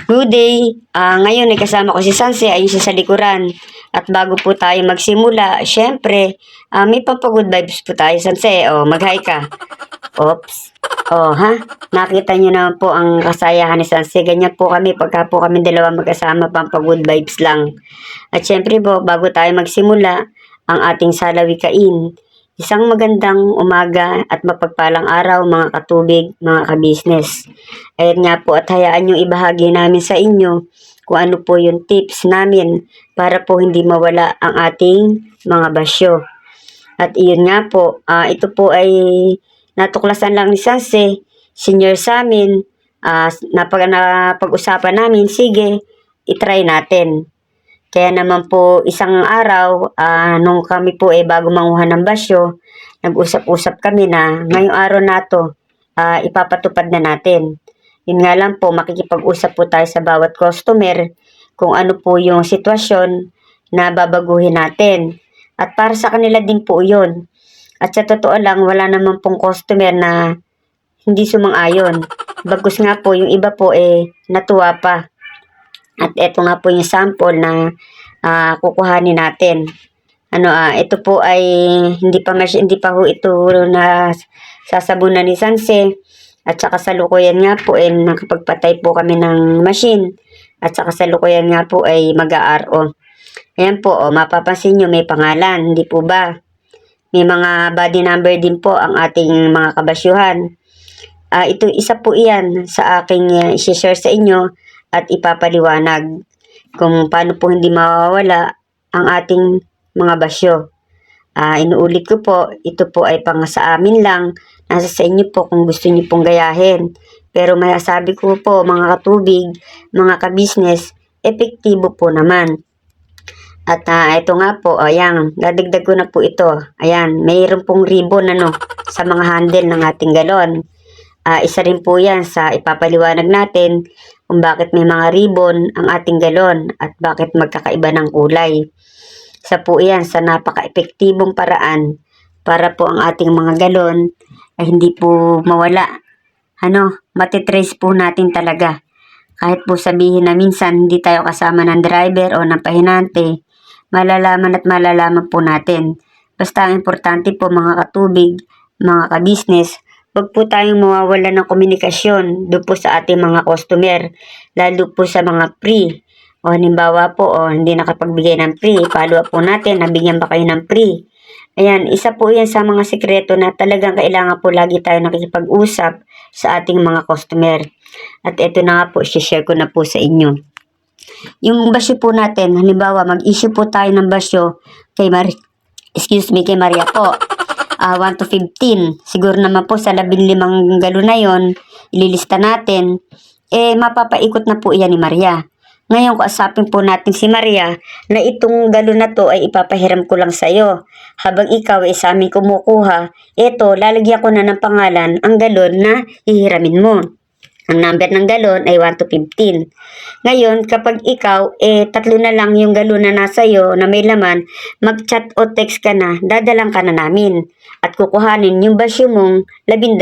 Good day! Ngayon ay kasama ko si Sanse, ayun siya sa likuran. At bago po tayo magsimula, syempre, may pampagood vibes po tayo. Sanse, mag-hi ka. Oops. Ha? Nakita niyo naman po ang kasayahan ni Sanse. Ganyan po kami, pagka po kami dalawa magkasama, pampagood vibes lang. At syempre po, bago tayo magsimula, ang ating salawikain. Isang magandang umaga at mapagpalang araw mga katubig, mga kabisnes. Ayan nga po at hayaan yung ibahagi namin sa inyo kung ano po yung tips namin para po hindi mawala ang ating mga basyo. At iyon nga po, ito po ay natuklasan lang ni Sanse, senior sa amin, napag-usapan namin, sige, itry natin. Kaya naman po isang araw, nung kami po bago manguha ng basyo, nag-usap-usap kami na ngayong araw na to, ipapatupad na natin. Yun nga lang po, makikipag-usap po tayo sa bawat customer kung ano po yung sitwasyon na babaguhin natin. At para sa kanila din po yun. At sa totoo lang, wala naman pong customer na hindi sumang-ayon. Bagkus nga po, yung iba po natuwa pa. At eto nga po yung sample na kukuhanin natin. Ito po ay hindi pa ho ito na sasabunan ni Sanse. At saka sa lukuyan nga po nakapagpatay po kami ng machine. At saka sa lukuyan nga po ay mag-RO. Ayan po, mapapansin nyo may pangalan, hindi po ba? May mga body number din po ang ating mga kabasyuhan. Ito isa po iyan sa aking i-share sa inyo at ipapaliwanag kung paano po hindi mawawala ang ating mga basyo. Inuulit ko po, ito po ay pang sa amin lang, nasa sa inyo po kung gusto niyo pong gayahin. Pero masasabi ko po mga katubig, mga kabisnes, epektibo po naman. At ito nga po, ayan, dadagdag ko na po ito. Ayan, mayroon pong ribbon sa mga handle ng ating galon. Isa rin po yan sa ipapaliwanag natin kung bakit may mga ribbon ang ating galon at bakit magkakaiba ng kulay. Isa po yan sa napaka-epektibong paraan para po ang ating mga galon ay hindi po mawala. Matitrace po natin talaga. Kahit po sabihin na minsan hindi tayo kasama ng driver o ng pahinante, malalaman at malalaman po natin. Basta ang importante po mga katubig, mga kabisnes, huwag po tayong mawawala ng komunikasyon doon po sa ating mga customer, lalo po sa mga free. Halimbawa po, hindi nakapagbigay ng free, follow up po natin, nabigyan ba kayo ng free? Ayan, isa po yan sa mga sikreto na talagang kailangan po lagi tayo nakikipag-usap sa ating mga customer. At ito na nga po, share ko na po sa inyo. Yung basyo po natin, halimbawa mag-issue po tayo ng basyo kay kay Maria po. 1 to 15. Siguro naman po sa 15 galon na yon, ililista natin, mapapaikot na po iyan ni Maria. Ngayon, kausapin po natin si Maria na itong galon na to ay ipapahiram ko lang sa'yo. Habang ikaw sa amin kumukuha, lalagyan ko na ng pangalan ang galon na hihiramin mo. Ang number ng galon ay 1 to 15. Ngayon, kapag ikaw, tatlo na lang yung galon na nasa iyo na may laman, mag-chat o text ka na, dadalang ka na namin. At kukuhanin yung basyo mong 12.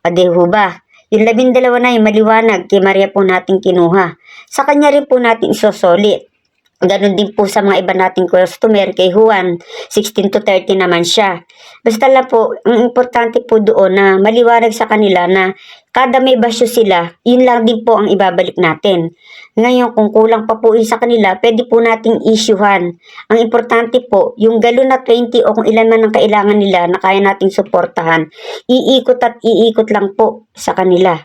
O di ho ba? Yung 12 na yung maliwanag, kay Maria po natin kinuha. Sa kanya rin po natin isosolit. Ganon din po sa mga iba nating customer, kay Juan, 16 to 30 naman siya. Basta lang po, ang importante po doon na maliwanag sa kanila na kada may basyo sila, yun lang din po ang ibabalik natin. Ngayon, kung kulang pa po sa kanila, pwede po nating issuehan. Ang importante po, yung galon na 20 o kung ilan man ang kailangan nila na kaya nating suportahan, iikot at iikot lang po sa kanila.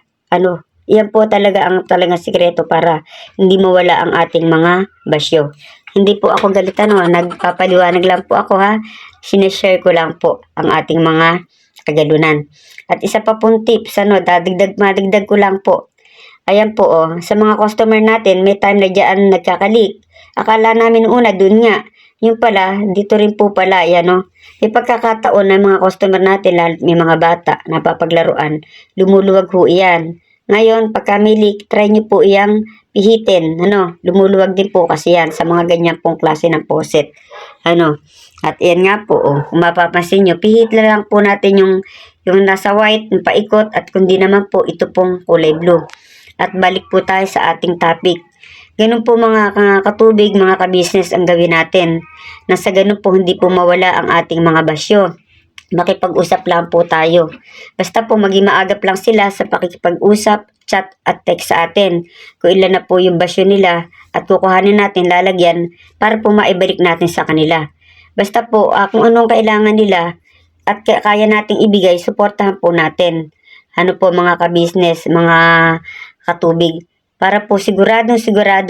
Yan po talaga ang talagang sikreto para hindi mawala ang ating mga basyo. Hindi po ako galit nagpapaliwanag lang po ako Sineshare ko lang po ang ating mga kagalunan. At isa pa pong tips, madagdag ko lang po. Ayan po sa mga customer natin, may time na dyan nagkakalik. Akala namin una dun nga. Yung pala, dito rin po pala, may pagkakataon na mga customer natin, may mga bata na papaglaruan, lumuluwag ho iyan. Ngayon, pagka may leak, try nyo po iyang pihitin. Lumuluwag din po kasi yan sa mga ganyan pong klase ng faucet. At yan nga po, kung mapapansin nyo, pihit lang po natin yung nasa white, yung paikot, at kundi naman po, ito pong kulay blue. At balik po tayo sa ating topic. Ganun po mga katubig, mga ka-business ang gawin natin. Nasa ganun po hindi po mawala ang ating mga basyo. Makipag-usap lang po tayo. Basta po maging maagap lang sila sa pakikipag-usap, chat at text sa atin. Kung ilan na po yung basyo nila at kukuhanin natin, lalagyan para po maibalik natin sa kanila. Basta po kung anong kailangan nila at kaya nating ibigay, suportahan po natin. Ano po mga ka-business, mga katubig. Para po sigurado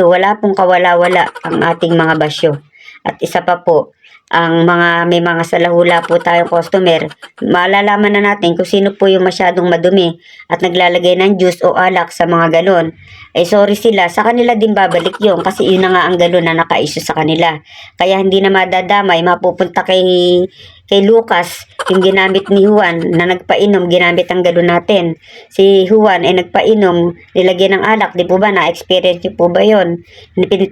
wala pong kawala-wala ang ating mga basyo. At isa pa po, ang may mga salahula po tayong customer, malalaman na natin kung sino po yung masyadong madumi at naglalagay ng juice o alak sa mga galon. Sorry sila, sa kanila din babalik yun kasi yun na nga ang galon na naka-issue sa kanila. Kaya hindi na madadamay, mapupunta kay Lucas, yung ginamit ni Juan na nagpainom, ginamit ang galon natin. Si Juan ay nagpainom, nilagyan ng alak, di po ba? Na-experience niyo po ba yun?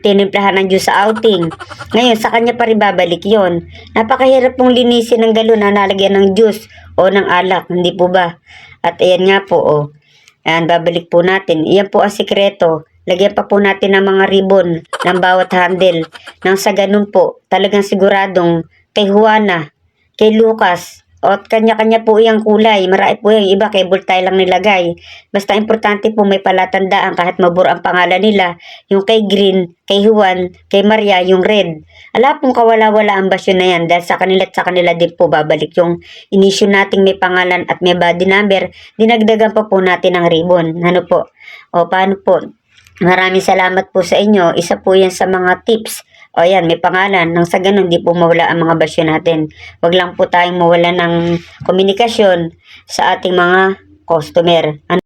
Tinimplahan ng juice sa outing. Ngayon, sa kanya pa rin babalik yun. Napakahirap pong linisin ng galon na nalagyan ng juice o ng alak, hindi po ba? At ayan nga po, ayan, babalik po natin. Iyan po ang sikreto. Lagyan pa po natin ng mga ribbon ng bawat handle. Nang sa ganun po, talagang siguradong kay Juana, kay Lucas, at kanya-kanya po yung kulay. Marami po yung iba, cable tie lang nilagay. Basta importante po may palatandaan kahit mabura ang pangalan nila. Yung kay Green, kay Juan, kay Maria, yung red. Ala pong kawala-wala ang basyo na yan dahil sa kanila din po babalik yung inisyu nating may pangalan at may body number. Dinagdagan pa po natin ng ribbon. Ano po? O paano po? Maraming salamat po sa inyo. Isa po yan sa mga tips. O yan, may pangalan. Nang sa ganun, di po mawala ang mga basyo natin. Wag lang po tayong mawala ng komunikasyon sa ating mga customer.